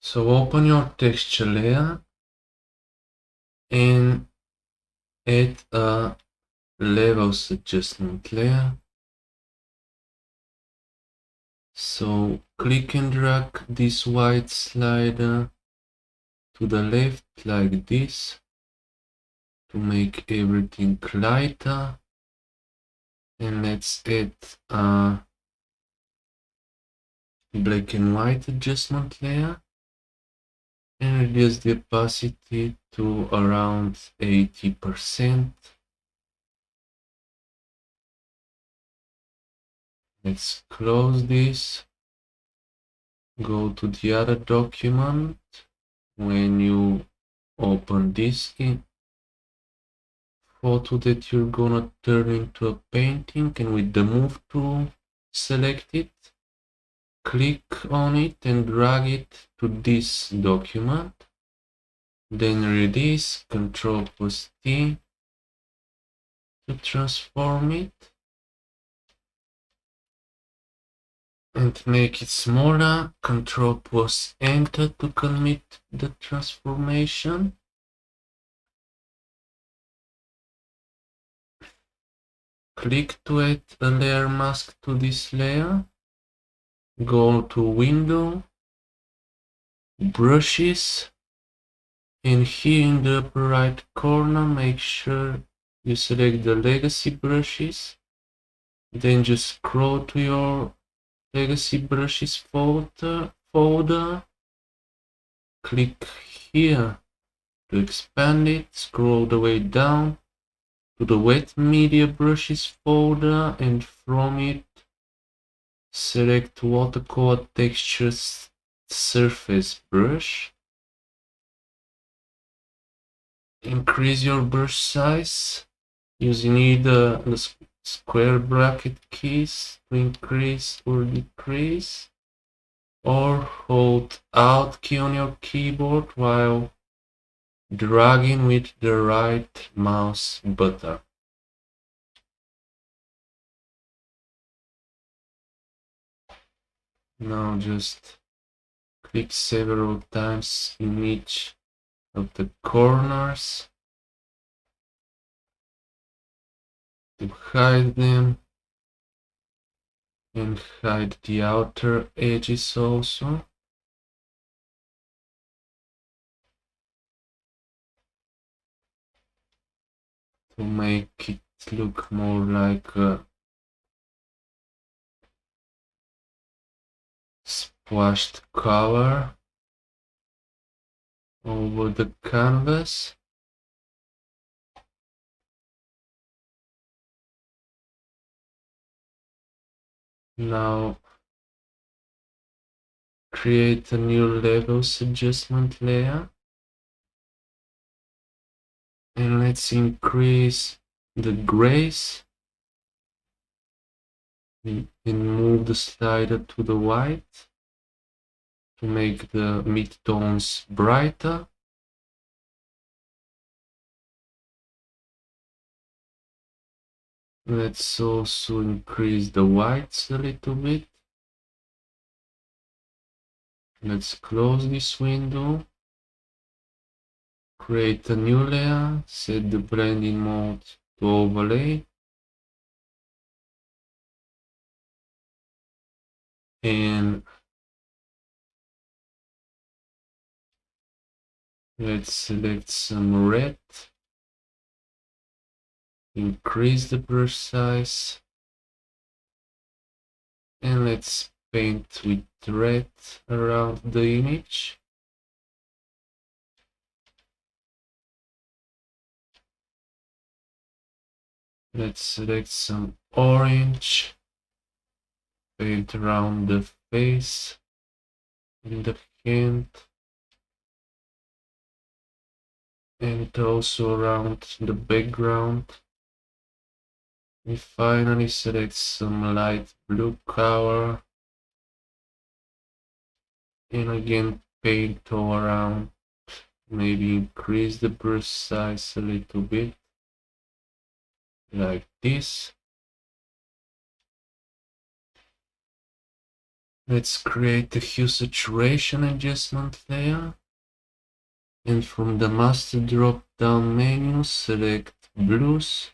So open your texture layer and add a levels adjustment layer. So click and drag this white slider to the left like this to make everything lighter. And let's add a black and white adjustment layer and reduce the opacity to around 80%. Let's close this. Go to the other document. When you open this photo that you're gonna turn into a painting, and with the move tool, select it, click on it and drag it to this document. Then release, Ctrl+T to transform it and make it smaller, Ctrl+Enter to commit the transformation. Click to add a layer mask to this layer. Go to Window, Brushes, and here in the upper right corner, make sure you select the legacy brushes. Then just scroll to your legacy brushes folder. Click here to expand it. Scroll the way down to the wet media brushes folder, and from it select Watercolor Textures Surface Brush. Increase your brush size using either the square bracket keys to increase or decrease, or hold Alt key on your keyboard while dragging with the right mouse button. Now just click several times in each of the corners to hide them, and hide the outer edges also. To make it look more like a splashed color over the canvas. Now create a new levels adjustment layer, and let's increase the grays and move the slider to the white to make the midtones brighter. Let's also increase the whites a little bit. Let's close this window, create a new layer, set the blending mode to overlay, and let's select some red, increase the brush size, and let's paint with red around the image. Let's select some orange, paint around the face and the hand, and also around the background. And finally select some light blue color, and again paint all around. Maybe increase the brush size a little bit, like this. Let's create a hue saturation adjustment layer. And from the master drop down menu, select blues.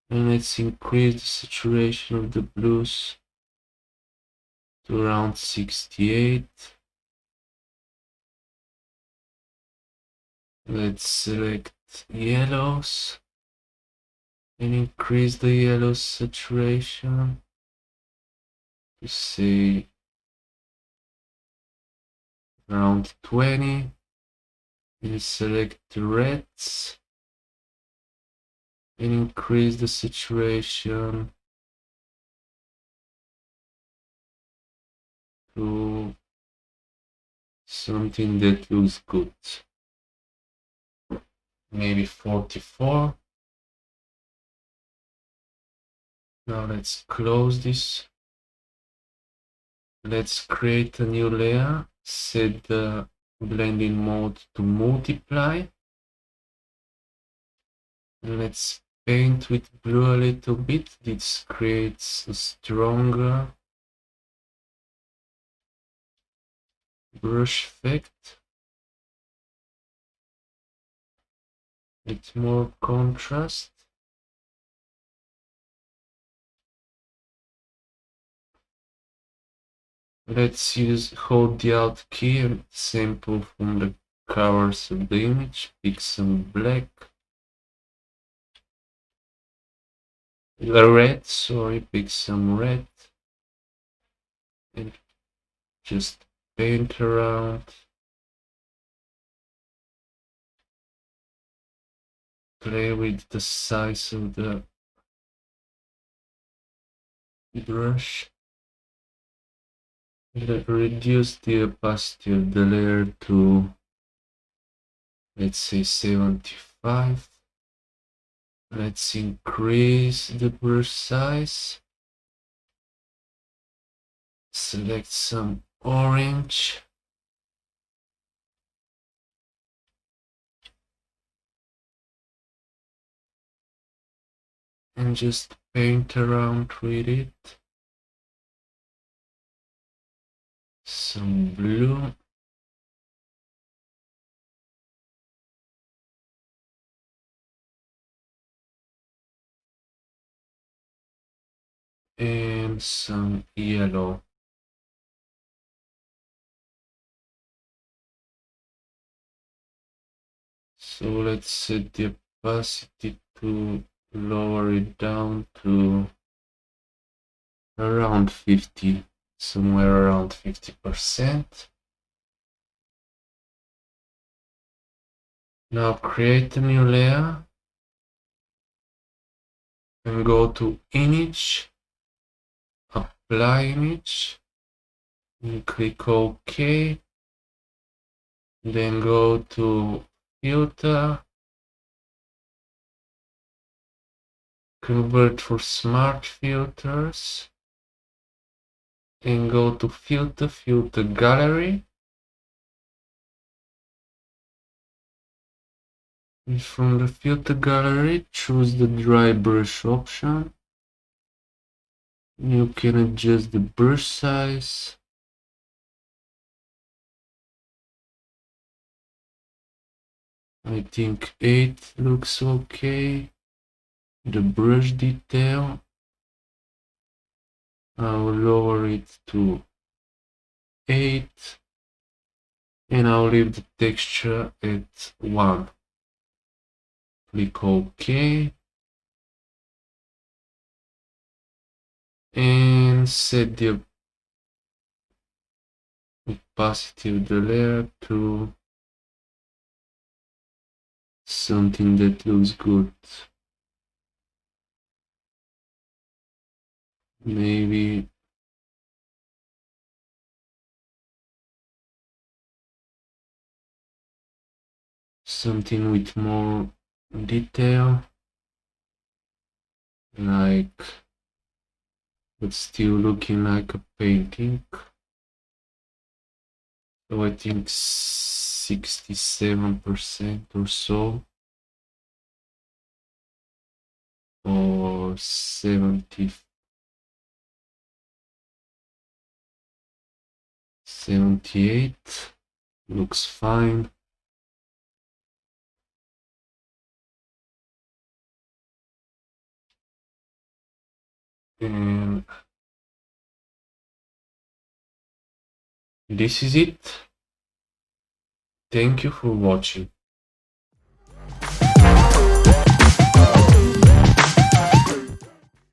And let's increase the saturation of the blues to around 68. Let's select yellows and increase the yellow saturation to say around 20. And select the reds and increase the saturation to something that looks good. Maybe 44. Now let's close this. Let's create a new layer. Set the blending mode to multiply. And let's paint with blue a little bit. This creates a stronger brush effect with more contrast. Let's hold the Alt key and sample from the colors of the image. Pick some black. Red, sorry, pick some red. And just paint around. Play with the size of the brush. Reduce the opacity of the layer to, let's say, 75. Let's increase the brush size. Select some orange. And just paint around with it. Some blue. And some yellow. So let's set the opacity to lower it down to around 50, somewhere around 50%. Now create a new layer and go to image, apply image, and click OK. Then go to filter, convert for smart filters, and go to filter gallery. And from the filter gallery, choose the dry brush option. You can adjust the brush size. I think 8 looks okay. The brush detail, I'll lower it to 8. And I'll leave the texture at 1. Click OK. And set the opacity of the layer to something that looks good. Maybe something with more detail, like, but still looking like a painting. So I think 67% or so, or 70. 78 looks fine. And this is it. Thank you for watching.